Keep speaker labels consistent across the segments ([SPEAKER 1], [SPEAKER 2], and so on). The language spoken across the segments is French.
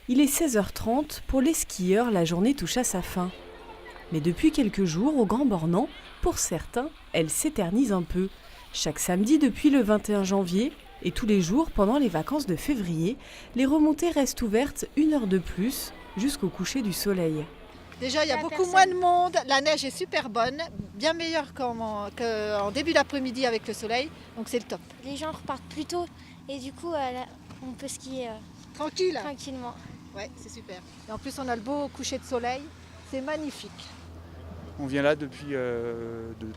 [SPEAKER 1] Il est 16h30, pour les skieurs, la journée touche à sa fin. Mais depuis quelques jours, au Grand Bornand, pour certains, elle s'éternise un peu. Chaque samedi depuis le 21 janvier, et tous les jours pendant les vacances de février, les remontées restent ouvertes 1 heure de plus, jusqu'au coucher du soleil.
[SPEAKER 2] Déjà, il y a beaucoup moins de monde, la neige est super bonne, bien meilleure qu'en début d'après-midi avec le soleil, donc c'est le top.
[SPEAKER 3] Les gens repartent plus tôt et du coup, on peut skier
[SPEAKER 2] Tranquille.
[SPEAKER 3] tranquillement.
[SPEAKER 2] Ouais, c'est super. Et en plus, on a le beau coucher de soleil, c'est magnifique.
[SPEAKER 4] On vient là depuis de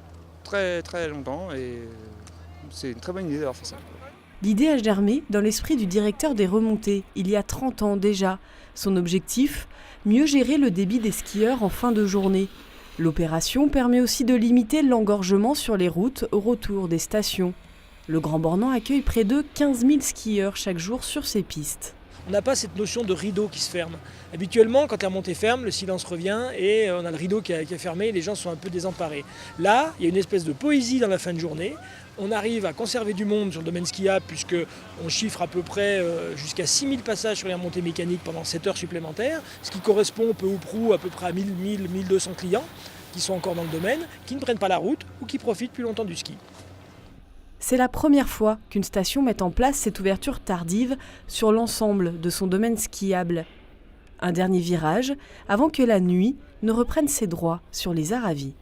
[SPEAKER 4] très très longtemps et c'est une très bonne idée d'avoir fait ça.
[SPEAKER 1] L'idée a germé dans l'esprit du directeur des remontées, il y a 30 ans déjà. Son objectif, mieux gérer le débit des skieurs en fin de journée. L'opération permet aussi de limiter l'engorgement sur les routes au retour des stations. Le Grand Bornand accueille près de 15 000 skieurs chaque jour sur ses pistes.
[SPEAKER 5] On n'a pas cette notion de rideau qui se ferme. Habituellement, quand la montée ferme, le silence revient et on a le rideau qui est fermé et les gens sont un peu désemparés. Là, il y a une espèce de poésie dans la fin de journée. On arrive à conserver du monde sur le domaine skiable puisqu'on chiffre à peu près jusqu'à 6000 passages sur les remontées mécaniques pendant 7 heures supplémentaires, ce qui correspond peu ou prou à peu près à 1200 clients qui sont encore dans le domaine, qui ne prennent pas la route ou qui profitent plus longtemps du ski.
[SPEAKER 1] C'est la première fois qu'une station met en place cette ouverture tardive sur l'ensemble de son domaine skiable. Un dernier virage avant que la nuit ne reprenne ses droits sur les Aravis.